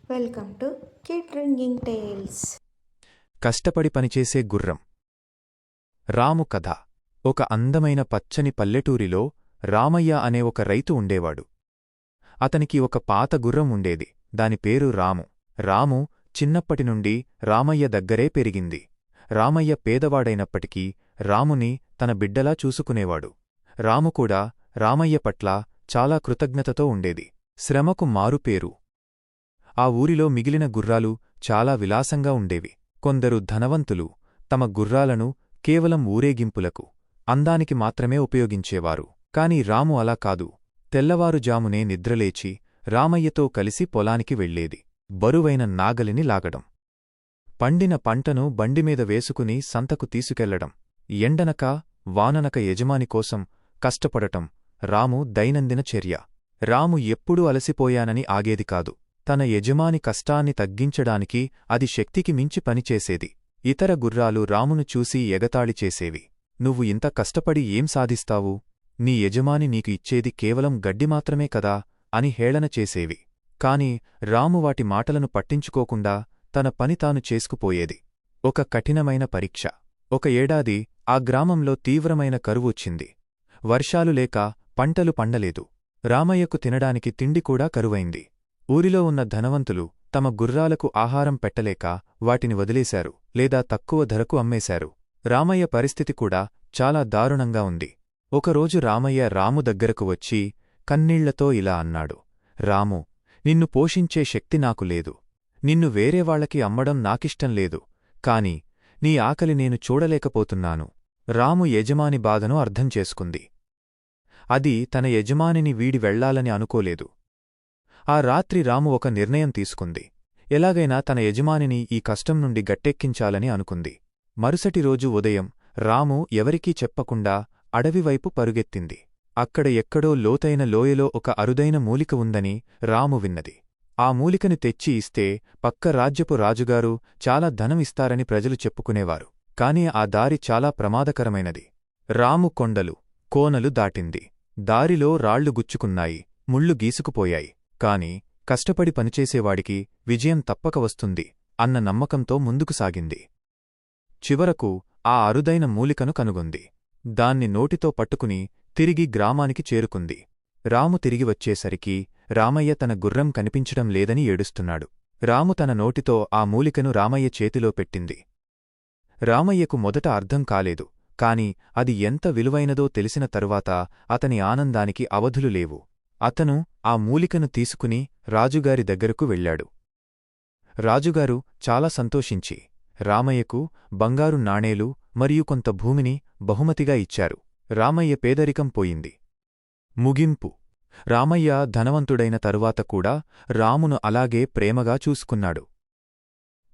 Welcome to kid ringing tales. కష్టపడి పనిచేసే గుర్రం. రాము కథ. ఒక అందమైన పచ్చని పల్లెటూరిలో రామయ్య అనే ఒక రైతు ఉండేవాడు. అతనికి ఒక పాత గుర్రం ఉండేది. దాని పేరు రాము. రాము చిన్నప్పటినుండి రామయ్య దగ్గరే పెరిగింది. రామయ్య పేదవాడైనప్పటికీ రాముని తన బిడ్డలా చూసుకునేవాడు. రాము కూడా రామయ్య పట్ల చాలా కృతజ్ఞతతో ఉండేది. శ్రమకు మారుపేరు. ఆ ఊరిలో మిగిలిన గుర్రాలు చాలా విలాసంగా ఉండేవి. కొందరు ధనవంతులు తమ గుర్రాలను కేవలం ఊరేగింపులకు, అందానికి మాత్రమే ఉపయోగించేవారు. కాని రాము అలా కాదు. తెల్లవారుజామునే నిద్రలేచి రామయ్యతో కలిసి పొలానికి వెళ్లేది. బరువైన నాగలిని లాగడం, పండిన పంటను బండిమీద వేసుకుని సంతకు తీసుకెళ్లడం, ఎండనక వాననక యజమానికోసం కష్టపడటం రాము దైనందిన చర్య. రాము ఎప్పుడూ అలసిపోయానని ఆగేది కాదు. తన యజమాని కష్టాన్ని తగ్గించడానికి అది శక్తికి మించి పనిచేసేది. ఇతర గుర్రాలు రామును చూసి ఎగతాళి చేసేవి. నువ్వు ఇంత కష్టపడి ఏం సాధిస్తావు? నీ యజమాని నీకు ఇచ్చేది కేవలం గడ్డి మాత్రమే కదా అని హేళన చేసేవి. కాని రాము వాటి మాటలను పట్టించుకోకుండా తన పని తాను చేసుకుపోయేది. ఒక కఠినమైన పరీక్ష. ఒక ఏడాది ఆ గ్రామంలో తీవ్రమైన కరువొచ్చింది. వర్షాలు లేక పంటలు పండలేదు. రామయ్యకు తినడానికి తిండి కూడా కరువైంది. ఊరిలో ఉన్న ధనవంతులు తమ గుర్రాలకు ఆహారం పెట్టలేక వాటిని వదిలేశారు, లేదా తక్కువ ధరకు అమ్మేశారు. రామయ్య పరిస్థితి కూడా చాలా దారుణంగా ఉంది. ఒకరోజు రామయ్య రాము దగ్గరకు వచ్చి కన్నీళ్లతో ఇలా అన్నాడు. రాము, నిన్ను పోషించే శక్తి నాకు లేదు. నిన్ను వేరేవాళ్లకి అమ్మడం నాకిష్టం లేదు. కాని నీ ఆకలి నేను చూడలేకపోతున్నాను. రాము యజమాని బాధను అర్థం చేసుకుంది. అది తన యజమానిని వీడి వెళ్లాలని అనుకోలేదు. ఆ రాత్రి రాము ఒక నిర్ణయం తీసుకుంది. ఎలాగైనా తన యజమానిని ఈ కష్టం నుండి గట్టెక్కించాలని అనుకుంది. మరుసటి రోజు ఉదయం రాము ఎవరికీ చెప్పకుండా అడవివైపు పరుగెత్తింది. అక్కడ ఎక్కడో లోతైన లోయలో ఒక అరుదైన మూలిక ఉందని రాము విన్నది. ఆ మూలికను తెచ్చి ఇస్తే పక్క రాజ్యపు రాజుగారు చాలా ధనం ఇస్తారని ప్రజలు చెప్పుకునేవారు. కాని ఆ దారి చాలా ప్రమాదకరమైనది. రాము కొండలు, కోనలు దాటింది. దారిలో రాళ్లు గుచ్చుకున్నాయి, ముళ్ళు గీసుకుపోయాయి. కాని కష్టపడి పనిచేసేవాడికి విజయం తప్పక వస్తుంది అన్న నమ్మకంతో ముందుకు సాగింది. చివరకు ఆ అరుదైన మూలికను కనుగొంది. దాన్ని నోటితో పట్టుకుని తిరిగి గ్రామానికి చేరుకుంది. రాము తిరిగి వచ్చేసరికి రామయ్య తన గుర్రం కనిపించడం లేదని ఏడుస్తున్నాడు. రాము తన నోటితో ఆ మూలికను రామయ్య చేతిలో పెట్టింది. రామయ్యకు మొదట అర్థం కాలేదు. కాని అది ఎంత విలువైనదో తెలిసిన తరువాత అతని ఆనందానికి అవధులు లేవు. అతను ఆ మూలికను తీసుకుని రాజుగారి దగ్గరకు వెళ్లాడు. రాజుగారు చాలా సంతోషించి రామయ్యకు బంగారు నాణేలు మరియు కొంత భూమిని బహుమతిగా ఇచ్చారు. రామయ్య పేదరికం పోయింది. ముగింపు. రామయ్య ధనవంతుడైన తరువాత కూడా రామును అలాగే ప్రేమగా చూసుకున్నాడు.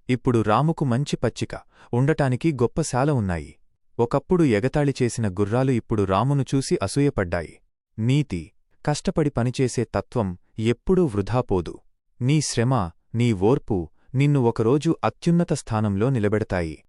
ఇప్పుడు రాముకు మంచి పచ్చిక ఉండటానికి గొప్ప శాల ఉన్నాయి. ఒకప్పుడు ఎగతాళి చేసిన గుర్రాలు ఇప్పుడు రామును చూసి అసూయపడ్డాయి. నీతి. కష్టపడి పనిచేసే తత్వం ఎప్పుడూ వృధాపోదు. నీ శ్రమ, నీ ఓర్పు నిన్ను ఒకరోజు అత్యున్నత స్థానంలో నిలబెడతాయి.